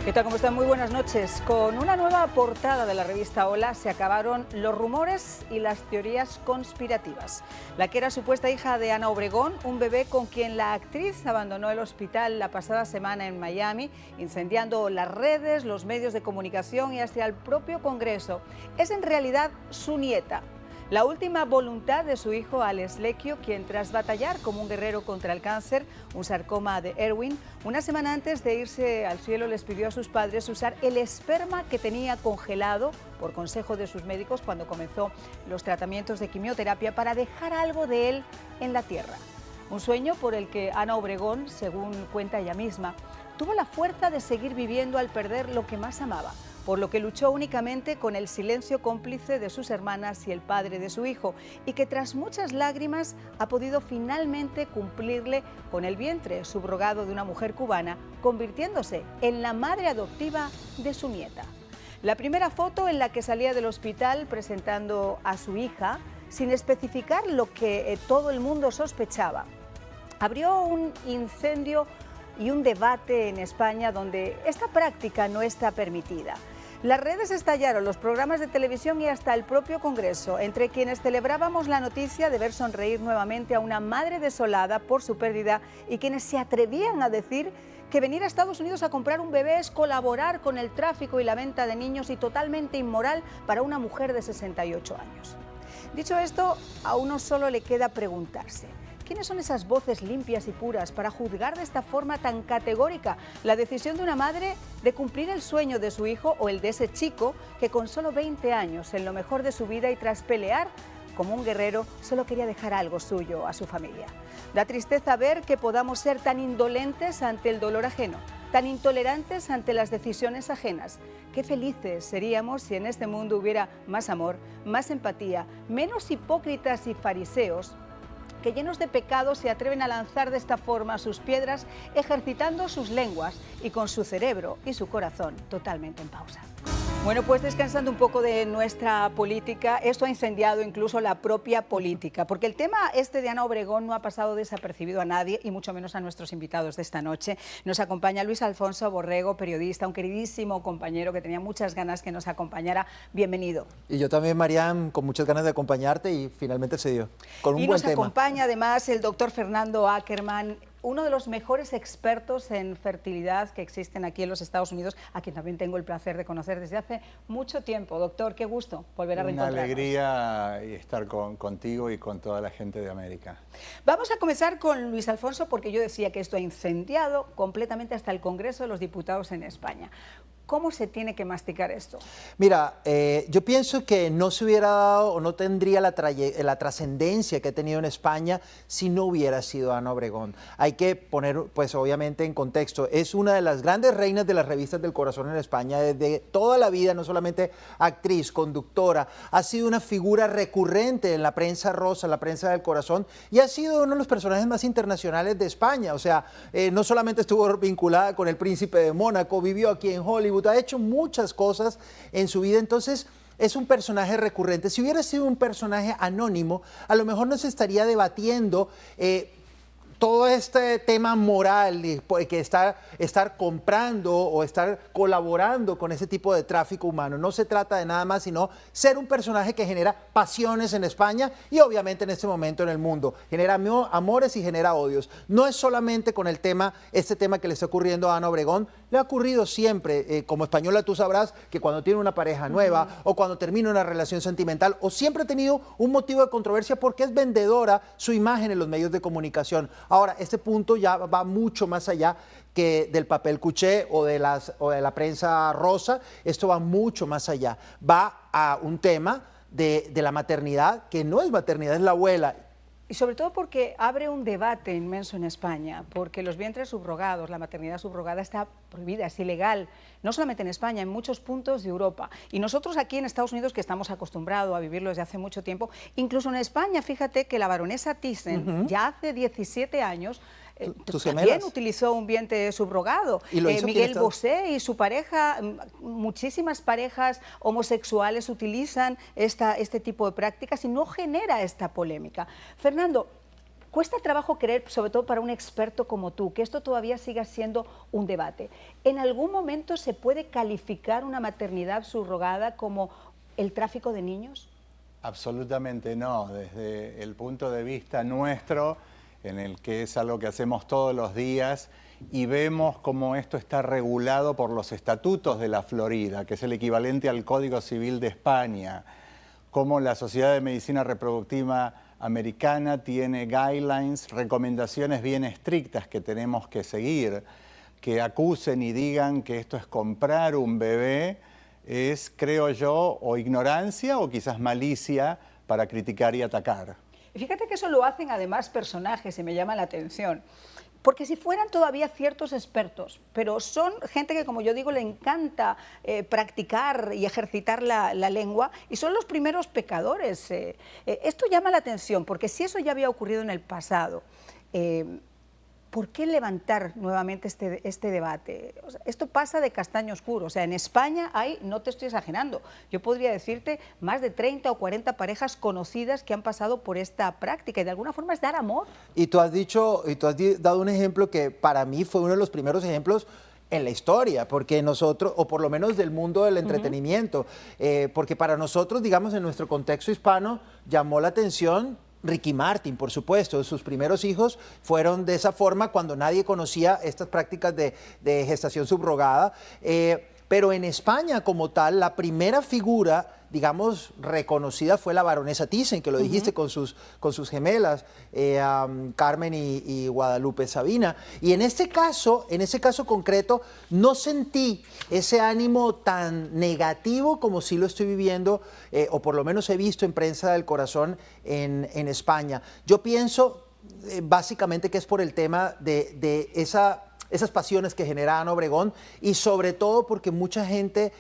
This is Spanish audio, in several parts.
¿Qué tal? ¿Cómo están? Muy buenas noches. Con una nueva portada de la revista Hola se acabaron los rumores y las teorías conspirativas. La que era supuesta hija de Ana Obregón, un bebé con quien la actriz abandonó el hospital la pasada semana en Miami, incendiando las redes, los medios de comunicación y hasta el propio Congreso, es en realidad su nieta. La última voluntad de su hijo Alex Lecquio, quien tras batallar como un guerrero contra el cáncer, un sarcoma de Ewing, una semana antes de irse al cielo les pidió a sus padres usar el esperma que tenía congelado por consejo de sus médicos cuando comenzó los tratamientos de quimioterapia para dejar algo de él en la tierra. Un sueño por el que Ana Obregón, según cuenta ella misma, tuvo la fuerza de seguir viviendo al perder lo que más amaba, por lo que luchó únicamente con el silencio cómplice de sus hermanas y el padre de su hijo, y que tras muchas lágrimas ha podido finalmente cumplirle con el vientre subrogado de una mujer cubana, convirtiéndose en la madre adoptiva de su nieta. La primera foto en la que salía del hospital presentando a su hija, sin especificar lo que todo el mundo sospechaba, abrió un incendio y un debate en España donde esta práctica no está permitida. Las redes estallaron, los programas de televisión y hasta el propio Congreso, entre quienes celebrábamos la noticia de ver sonreír nuevamente a una madre desolada por su pérdida y quienes se atrevían a decir que venir a Estados Unidos a comprar un bebé es colaborar con el tráfico y la venta de niños y totalmente inmoral para una mujer de 68 años. Dicho esto, a uno solo le queda preguntarse: ¿quiénes son esas voces limpias y puras para juzgar de esta forma tan categórica la decisión de una madre de cumplir el sueño de su hijo o el de ese chico que con solo 20 años, en lo mejor de su vida y tras pelear como un guerrero, solo quería dejar algo suyo a su familia? Da tristeza ver que podamos ser tan indolentes ante el dolor ajeno, tan intolerantes ante las decisiones ajenas. Qué felices seríamos si en este mundo hubiera más amor, más empatía, menos hipócritas y fariseos que llenos de pecados se atreven a lanzar de esta forma sus piedras, ejercitando sus lenguas y con su cerebro y su corazón totalmente en pausa. Bueno, pues descansando un poco de nuestra política, esto ha incendiado incluso la propia política, porque el tema este de Ana Obregón no ha pasado desapercibido a nadie y mucho menos a nuestros invitados de esta noche. Nos acompaña Luis Alfonso Borrego, periodista, un queridísimo compañero que tenía muchas ganas que nos acompañara. Bienvenido. Y yo también, Mariam, con muchas ganas de acompañarte y finalmente se dio, con un buen tema. Y nos acompaña además el doctor Fernando Ackerman, uno de los mejores expertos en fertilidad que existen aquí en los Estados Unidos, a quien también tengo el placer de conocer desde hace mucho tiempo. Doctor, qué gusto volver a reencontrarnos. Una alegría estar contigo y con toda la gente de América. Vamos a comenzar con Luis Alfonso, porque yo decía que esto ha incendiado completamente hasta el Congreso de los Diputados en España. ¿Cómo se tiene que masticar esto? Mira, yo pienso que no se hubiera dado o no tendría la trascendencia que ha tenido en España si no hubiera sido Ana Obregón. Hay que poner, pues obviamente en contexto, es una de las grandes reinas de las revistas del corazón en España desde toda la vida, no solamente actriz, conductora, ha sido una figura recurrente en la prensa rosa, la prensa del corazón, y ha sido uno de los personajes más internacionales de España. O sea, no solamente estuvo vinculada con el príncipe de Mónaco, vivió aquí en Hollywood, ha hecho muchas cosas en su vida, entonces es un personaje recurrente. Si hubiera sido un personaje anónimo, a lo mejor no se estaría debatiendo todo este tema moral, que estar comprando o estar colaborando con ese tipo de tráfico humano. No se trata de nada más sino ser un personaje que genera pasiones en España y obviamente en este momento en el mundo. Genera amores y genera odios. No es solamente con este tema que le está ocurriendo a Ana Obregón, le ha ocurrido siempre. Como española tú sabrás que cuando tiene una pareja nueva o cuando termina una relación sentimental o siempre ha tenido un motivo de controversia porque es vendedora su imagen en los medios de comunicación. Ahora, este punto ya va mucho más allá que del papel cuché o de la prensa rosa. Esto va mucho más allá. Va a un tema de la maternidad, que no es maternidad, es la abuela. Y sobre todo porque abre un debate inmenso en España, porque los vientres subrogados, la maternidad subrogada está prohibida, es ilegal, no solamente en España, en muchos puntos de Europa. Y nosotros aquí en Estados Unidos, que estamos acostumbrados a vivirlo desde hace mucho tiempo, incluso en España, fíjate que la baronesa Thyssen ya hace 17 años también utilizó un vientre subrogado. ¿Y lo hizo Miguel Bosé y su pareja, muchísimas parejas homosexuales utilizan este tipo de prácticas y no genera esta polémica. Fernando, Cuesta trabajo creer, sobre todo para un experto como tú, que esto todavía siga siendo un debate. ¿En algún momento se puede calificar una maternidad subrogada como el tráfico de niños? Absolutamente no, desde el punto de vista nuestro, en el que es algo que hacemos todos los días y vemos cómo esto está regulado por los estatutos de la Florida, que es el equivalente al Código Civil de España, cómo la Sociedad de Medicina Reproductiva Americana tiene guidelines, recomendaciones bien estrictas que tenemos que seguir, que acusen y digan que esto es comprar un bebé, es, creo yo, o ignorancia o quizás malicia para criticar y atacar. Y fíjate que eso lo hacen además personajes y me llama la atención. Porque si fueran todavía ciertos expertos, pero son gente que, como yo digo, le encanta practicar y ejercitar la lengua y son los primeros pecadores. Esto llama la atención porque si eso ya había ocurrido en el pasado, ¿por qué levantar nuevamente este debate? O sea, esto pasa de castaño oscuro. O sea, en España hay, no te estoy exagerando, yo podría decirte más de 30 o 40 parejas conocidas que han pasado por esta práctica y de alguna forma es dar amor. Y tú has dado un ejemplo que para mí fue uno de los primeros ejemplos en la historia, porque nosotros, o por lo menos del mundo del entretenimiento, porque para nosotros, digamos, en nuestro contexto hispano, llamó la atención Ricky Martin, por supuesto. Sus primeros hijos fueron de esa forma cuando nadie conocía estas prácticas de gestación subrogada. Pero en España como tal, la primera figura, digamos, reconocida fue la baronesa Thyssen, que lo dijiste con sus gemelas, Carmen y Guadalupe Sabina. Y en ese caso concreto, no sentí ese ánimo tan negativo como sí lo estoy viviendo, o por lo menos he visto en Prensa del Corazón en España. Yo pienso básicamente que es por el tema de esas pasiones que genera Ana Obregón y sobre todo porque mucha gente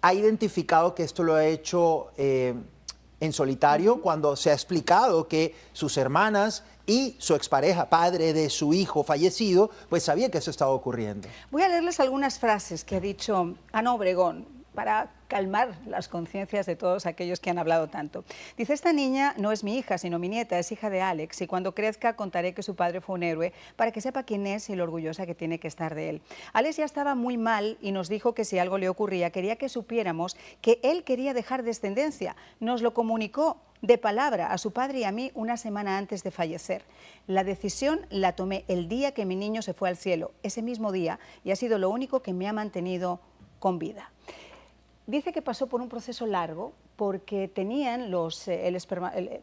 ha identificado que esto lo ha hecho en solitario cuando se ha explicado que sus hermanas y su expareja, padre de su hijo fallecido, pues sabía que eso estaba ocurriendo. Voy a leerles algunas frases que ha dicho Ana Obregón para calmar las conciencias de todos aquellos que han hablado tanto. Dice, esta niña no es mi hija, sino mi nieta, es hija de Alex, y cuando crezca contaré que su padre fue un héroe para que sepa quién es y lo orgullosa que tiene que estar de él. Alex ya estaba muy mal y nos dijo que si algo le ocurría, quería que supiéramos que él quería dejar descendencia. Nos lo comunicó de palabra a su padre y a mí una semana antes de fallecer. La decisión la tomé el día que mi niño se fue al cielo, ese mismo día, y ha sido lo único que me ha mantenido con vida. Dice que pasó por un proceso largo porque tenían,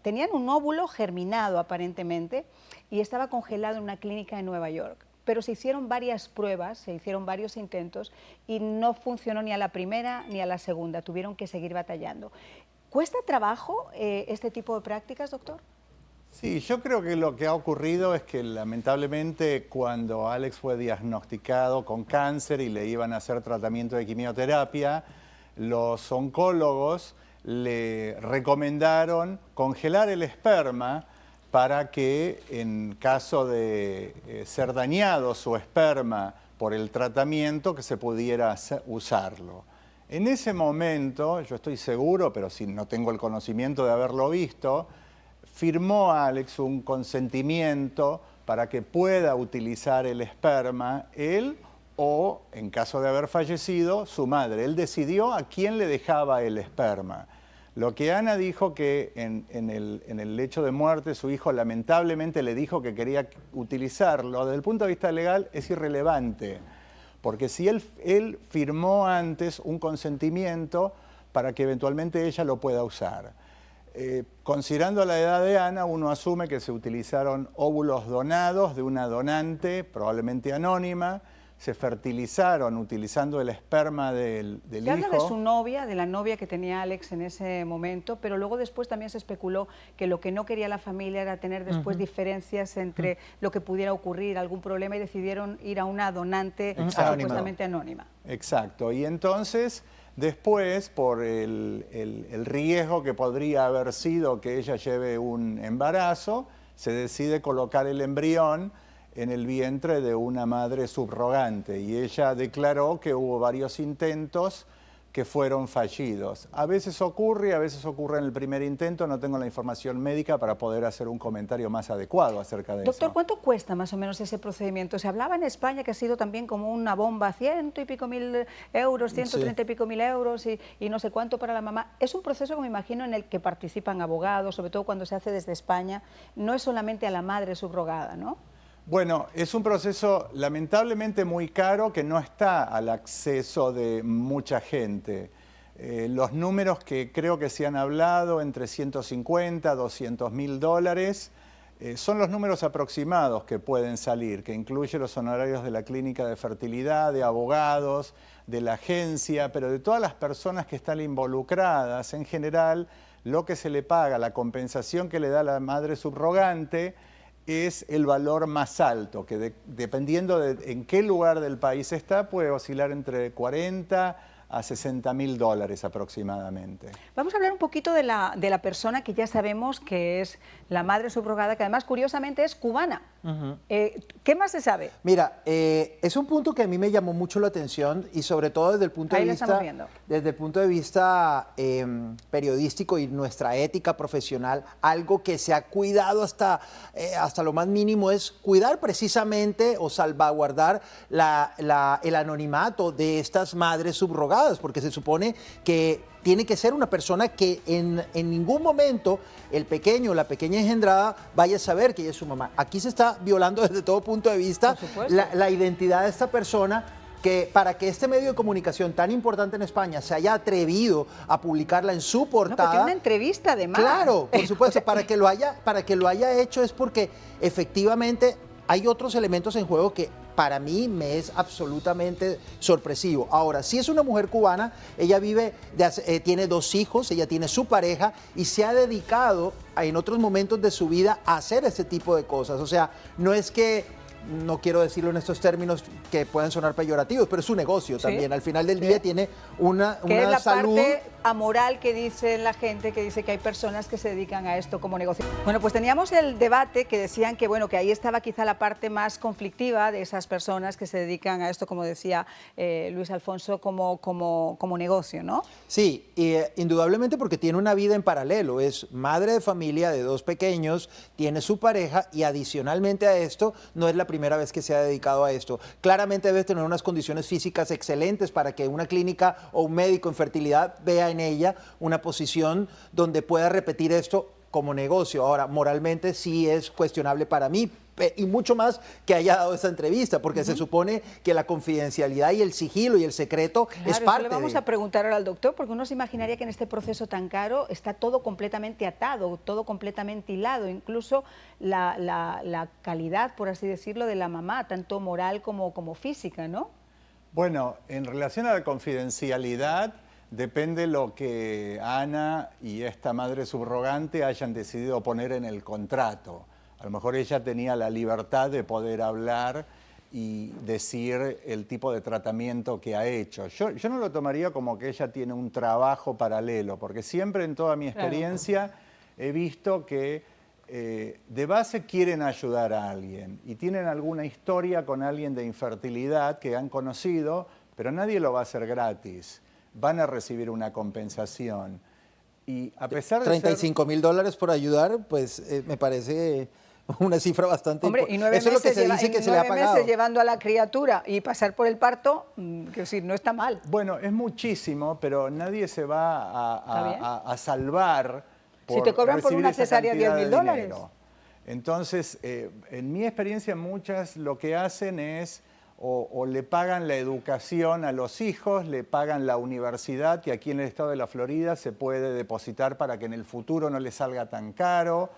tenían un óvulo germinado aparentemente y estaba congelado en una clínica en Nueva York. Pero se hicieron varias pruebas, se hicieron varios intentos y no funcionó ni a la primera ni a la segunda. Tuvieron que seguir batallando. ¿Cuesta trabajo este tipo de prácticas, doctor? Sí, yo creo que lo que ha ocurrido es que lamentablemente cuando Alex fue diagnosticado con cáncer y le iban a hacer tratamiento de quimioterapia, los oncólogos le recomendaron congelar el esperma para que en caso de ser dañado su esperma por el tratamiento, que se pudiera usarlo. En ese momento, yo estoy seguro, pero si no tengo el conocimiento de haberlo visto, firmó Alex un consentimiento para que pueda utilizar el esperma él o, en caso de haber fallecido, su madre. Él decidió a quién le dejaba el esperma. Lo que Ana dijo que en el lecho de muerte su hijo lamentablemente le dijo que quería utilizarlo, desde el punto de vista legal es irrelevante, porque si él firmó antes un consentimiento para que eventualmente ella lo pueda usar. Considerando la edad de Ana, uno asume que se utilizaron óvulos donados de una donante, probablemente anónima, se fertilizaron utilizando el esperma del hijo. Se habla de su novia, de la novia que tenía Alex en ese momento, pero luego después también se especuló que lo que no quería la familia era tener después diferencias entre lo que pudiera ocurrir, algún problema, y decidieron ir a una donante supuestamente anónima. Exacto, y entonces después, por el riesgo que podría haber sido que ella lleve un embarazo, se decide colocar el embrión en el vientre de una madre subrogante y ella declaró que hubo varios intentos que fueron fallidos. A veces ocurre en el primer intento, no tengo la información médica para poder hacer un comentario más adecuado acerca de eso. Doctor, ¿cuánto cuesta más o menos ese procedimiento? Se hablaba en España que ha sido también como una bomba, 100 y pico mil euros, 130 y pico mil euros y no sé cuánto para la mamá. Es un proceso que me imagino en el que participan abogados, sobre todo cuando se hace desde España, no es solamente a la madre subrogada, ¿no? Bueno, es un proceso lamentablemente muy caro que no está al acceso de mucha gente. Los números que creo que se han hablado, entre 150 a 200 mil dólares, son los números aproximados que pueden salir, que incluye los honorarios de la clínica de fertilidad, de abogados, de la agencia, pero de todas las personas que están involucradas. En general, lo que se le paga, la compensación que le da la madre subrogante, es el valor más alto, que dependiendo de en qué lugar del país está, puede oscilar entre 40 a 60 mil dólares aproximadamente. Vamos a hablar un poquito de la persona que ya sabemos que es la madre subrogada, que además curiosamente es cubana. ¿Qué más se sabe? Mira, es un punto que a mí me llamó mucho la atención y sobre todo desde el punto de vista periodístico y nuestra ética profesional, algo que se ha cuidado hasta lo más mínimo es cuidar precisamente o salvaguardar el anonimato de estas madres subrogadas, porque se supone que tiene que ser una persona que en ningún momento el pequeño o la pequeña engendrada vaya a saber que ella es su mamá. Aquí se está violando desde todo punto de vista la identidad de esta persona, que para que este medio de comunicación tan importante en España se haya atrevido a publicarla en su portada. No, tiene una entrevista además. Claro, por supuesto, para que lo haya hecho es porque efectivamente hay otros elementos en juego que para mí me es absolutamente sorpresivo. Ahora, si es una mujer cubana, ella tiene 2 hijos, ella tiene su pareja y se ha dedicado en otros momentos de su vida a hacer ese tipo de cosas. O sea, no es que, no quiero decirlo en estos términos que pueden sonar peyorativos, pero es un negocio también. Al final del día tiene una que es la salud. Parte amoral que dice la gente, que dice que hay personas que se dedican a esto como negocio. Bueno, pues teníamos el debate que decían que, bueno, que ahí estaba quizá la parte más conflictiva de esas personas que se dedican a esto, como decía Luis Alfonso, como negocio, ¿no? Sí, indudablemente porque tiene una vida en paralelo. Es madre de familia de 2 pequeños, tiene su pareja y adicionalmente a esto no es la primera vez que se ha dedicado a esto. Claramente debe tener unas condiciones físicas excelentes para que una clínica o un médico en fertilidad vea en ella una posición donde pueda repetir esto como negocio. Ahora, moralmente sí es cuestionable para mí, y mucho más que haya dado esta entrevista, porque se supone que la confidencialidad y el sigilo y el secreto es parte le vamos a preguntar ahora al doctor, porque uno se imaginaría que en este proceso tan caro está todo completamente atado, todo completamente hilado, incluso la calidad, por así decirlo, de la mamá, tanto moral como física, ¿no? Bueno, en relación a la confidencialidad, depende lo que Ana y esta madre subrogante hayan decidido poner en el contrato. A lo mejor ella tenía la libertad de poder hablar y decir el tipo de tratamiento que ha hecho. Yo no lo tomaría como que ella tiene un trabajo paralelo, porque siempre en toda mi experiencia he visto que de base quieren ayudar a alguien y tienen alguna historia con alguien de infertilidad que han conocido, pero nadie lo va a hacer gratis. Van a recibir una compensación. Y a pesar de 35 mil dólares por ayudar, pues me parece una cifra bastante importante. Y 9 eso es lo que se dice que se le ha pagado. 9 meses llevando a la criatura y pasar por el parto, que decir, no está mal. Bueno, es muchísimo, pero nadie se va a salvar por si te cobran por una cesárea 10 mil dólares. Entonces, en mi experiencia, muchas lo que hacen es o le pagan la educación a los hijos, le pagan la universidad, que aquí en el estado de la Florida se puede depositar para que en el futuro no les salga tan caro,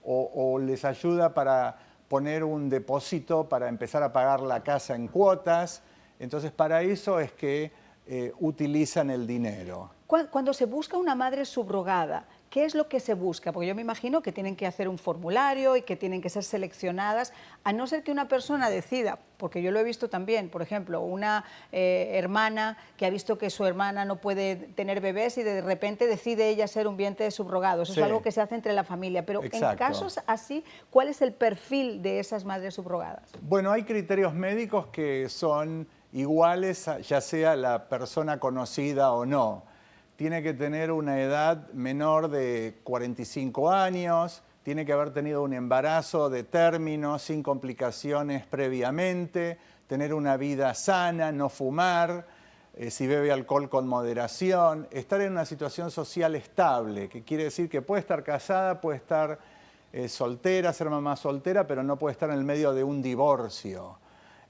o les ayuda para poner un depósito para empezar a pagar la casa en cuotas. Entonces, para eso es que utilizan el dinero. Cuando se busca una madre subrogada, ¿qué es lo que se busca? Porque yo me imagino que tienen que hacer un formulario y que tienen que ser seleccionadas, a no ser que una persona decida, porque yo lo he visto también, por ejemplo, una hermana que ha visto que su hermana no puede tener bebés y de repente decide ella ser un vientre subrogado. Eso es algo que se hace entre la familia, pero en casos así, ¿cuál es el perfil de esas madres subrogadas? Bueno, hay criterios médicos que son iguales, ya sea la persona conocida o no. Tiene que tener una edad menor de 45 años, tiene que haber tenido un embarazo de término, sin complicaciones previamente, tener una vida sana, no fumar, si bebe alcohol con moderación, estar en una situación social estable, que quiere decir que puede estar casada, puede estar soltera, ser mamá soltera, pero no puede estar en el medio de un divorcio.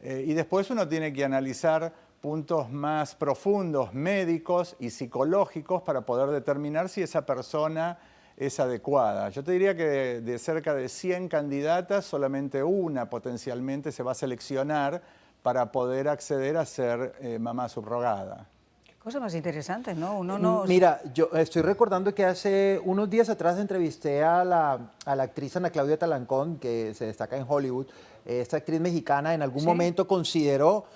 Y después uno tiene que analizar puntos más profundos, médicos y psicológicos, para poder determinar si esa persona es adecuada. Yo te diría que de cerca de 100 candidatas, solamente una potencialmente se va a seleccionar para poder acceder a ser mamá subrogada. Qué cosa más interesante, ¿no? Mira, yo estoy recordando que hace unos días atrás entrevisté a la actriz Ana Claudia Talancón, que se destaca en Hollywood. Esta actriz mexicana en algún momento consideró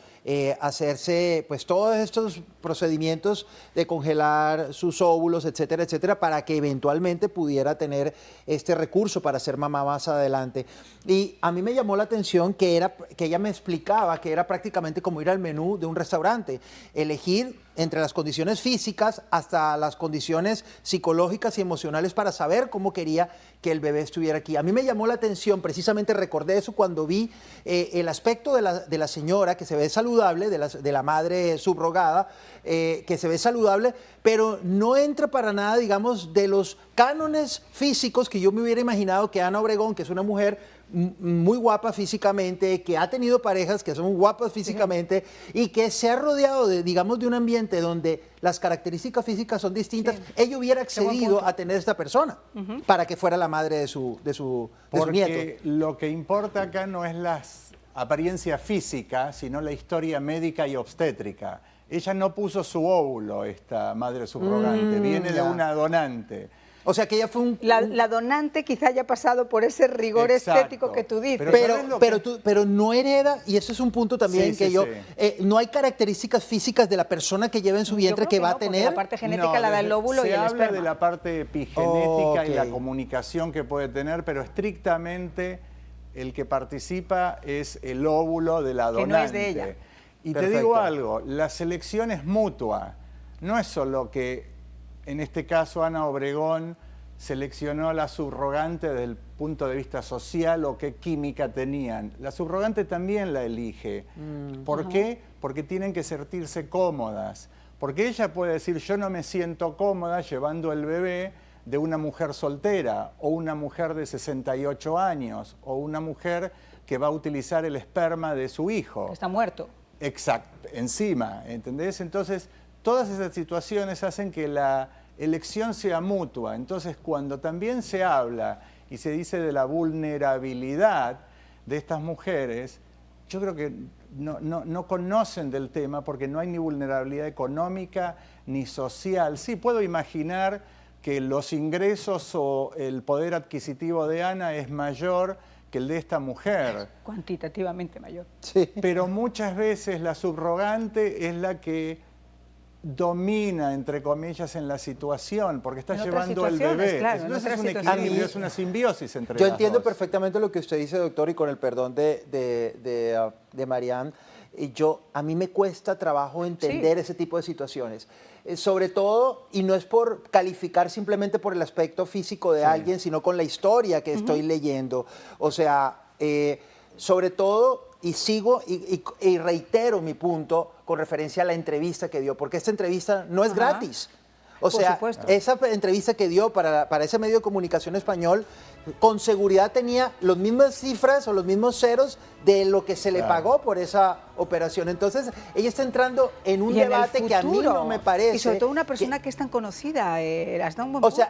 hacerse pues todos estos procedimientos de congelar sus óvulos, etcétera, etcétera, para que eventualmente pudiera tener este recurso para ser mamá más adelante. Y a mí me llamó la atención que ella me explicaba que era prácticamente como ir al menú de un restaurante, elegir entre las condiciones físicas hasta las condiciones psicológicas y emocionales para saber cómo quería que el bebé estuviera aquí. A mí me llamó la atención, precisamente recordé eso cuando vi el aspecto de la señora, que se ve saludable, de la madre subrogada, que se ve saludable, pero no entra para nada, digamos, de los cánones físicos que yo me hubiera imaginado que Ana Obregón, que es una mujer muy guapa físicamente, que ha tenido parejas que son guapas físicamente y que se ha rodeado de, digamos, de un ambiente donde las características físicas son distintas, ella hubiera accedido a tener esta persona para que fuera la madre de su nieto. Porque lo que importa acá no es la apariencia física, sino la historia médica y obstétrica. Ella no puso su óvulo, esta madre subrogante, viene de una donante. O sea que ella fue La donante quizá haya pasado por ese rigor estético que tú dices. Pero no hereda, y ese es un punto también no hay características físicas de la persona que lleva en su vientre que va a tener. La parte genética la da el óvulo y el esperma. Se habla de la parte epigenética y la comunicación que puede tener, pero estrictamente el que participa es el óvulo de la donante. Que no es de ella. Y te digo algo, la selección es mutua, no es solo que en este caso Ana Obregón seleccionó a la subrogante desde el punto de vista social o qué química tenían. La subrogante también la elige. ¿Por qué? Porque tienen que sentirse cómodas. Porque ella puede decir, yo no me siento cómoda llevando el bebé de una mujer soltera o una mujer de 68 años o una mujer que va a utilizar el esperma de su hijo. Que está muerto. Exacto, encima, ¿entendés? Entonces, todas esas situaciones hacen que la elección sea mutua. Entonces, cuando también se habla y se dice de la vulnerabilidad de estas mujeres, yo creo que no conocen del tema porque no hay ni vulnerabilidad económica ni social. Sí, puedo imaginar que los ingresos o el poder adquisitivo de Ana es mayor que el de esta mujer. Cuantitativamente mayor. Sí. Pero muchas veces la subrogante es la que domina, entre comillas, en la situación, porque está llevando el bebé. Claro, entonces es un equilibrio, es una simbiosis entre las Yo entiendo dos. perfectamente lo que usted dice, doctor, y con el perdón de Marianne, a mí me cuesta trabajo entender ese tipo de situaciones. Sobre todo, y no es por calificar simplemente por el aspecto físico de alguien, sino con la historia que estoy leyendo. O sea, sobre todo, y sigo y reitero mi punto con referencia a la entrevista que dio, porque esta entrevista no es gratis. O sea, esa entrevista que dio para ese medio de comunicación español, con seguridad tenía las mismas cifras o los mismos ceros de lo que se le pagó por esa operación. Entonces, ella está entrando en un debate que a mí no me parece. Y sobre todo una persona que es tan conocida, has dado un buen punto. O sea,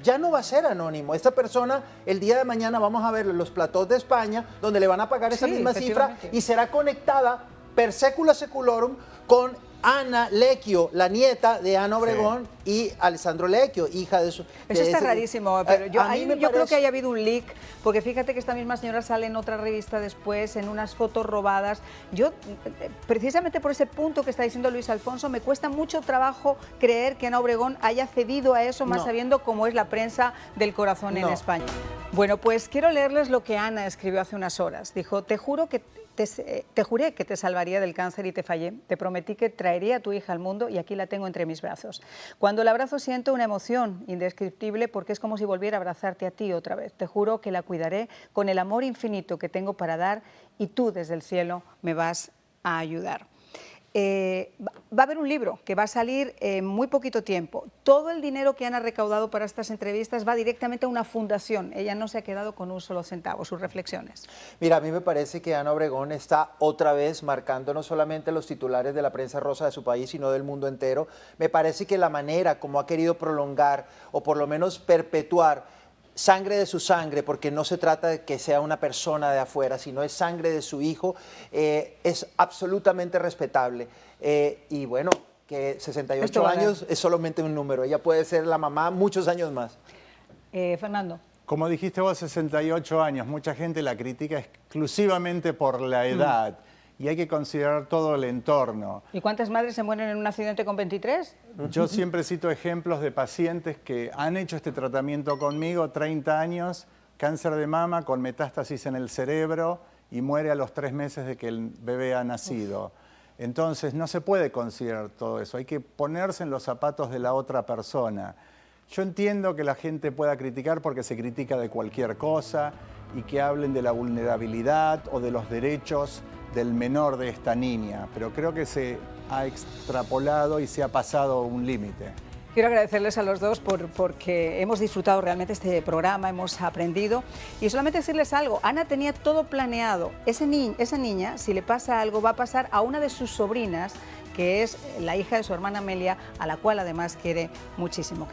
ya no va a ser anónimo. Esta persona, el día de mañana vamos a ver los platós de España, donde le van a pagar esa misma cifra y será conectada per secula seculorum con Ana Lecchio, la nieta de Ana Obregón, y Alessandro Lecchio, hija de su... Eso está rarísimo, pero yo creo que haya habido un leak, porque fíjate que esta misma señora sale en otra revista después, en unas fotos robadas. Yo, precisamente por ese punto que está diciendo Luis Alfonso, me cuesta mucho trabajo creer que Ana Obregón haya cedido a eso, más sabiendo cómo es la prensa del corazón en España. Bueno, pues quiero leerles lo que Ana escribió hace unas horas. Dijo, te juro que te juré que te salvaría del cáncer y te fallé. Te prometí que traería a tu hija al mundo y aquí la tengo entre mis brazos. Cuando la abrazo siento una emoción indescriptible porque es como si volviera a abrazarte a ti otra vez. Te juro que la cuidaré con el amor infinito que tengo para dar y tú desde el cielo me vas a ayudar. Va a haber un libro que va a salir en muy poquito tiempo. Todo el dinero que Ana ha recaudado para estas entrevistas va directamente a una fundación. Ella no se ha quedado con un solo centavo. Sus reflexiones. Mira, a mí me parece que Ana Obregón está otra vez marcando no solamente los titulares de la prensa rosa de su país, sino del mundo entero. Me parece que la manera como ha querido prolongar o por lo menos perpetuar sangre de su sangre, porque no se trata de que sea una persona de afuera, sino es sangre de su hijo, es absolutamente respetable. Y bueno, que 68 años es solamente un número, ella puede ser la mamá muchos años más. Fernando. Como dijiste vos, 68 años, mucha gente la critica exclusivamente por la edad. Y hay que considerar todo el entorno. ¿Y cuántas madres se mueren en un accidente con 23? Yo siempre cito ejemplos de pacientes que han hecho este tratamiento conmigo, 30 años, cáncer de mama con metástasis en el cerebro y muere a los 3 meses de que el bebé ha nacido. Entonces no se puede considerar todo eso, hay que ponerse en los zapatos de la otra persona. Yo entiendo que la gente pueda criticar porque se critica de cualquier cosa y que hablen de la vulnerabilidad o de los derechos del menor de esta niña, pero creo que se ha extrapolado y se ha pasado un límite. Quiero agradecerles a los dos porque hemos disfrutado realmente este programa, hemos aprendido y solamente decirles algo, Ana tenía todo planeado, esa niña, si le pasa algo, va a pasar a una de sus sobrinas, que es la hija de su hermana Amelia, a la cual además quiere muchísimo.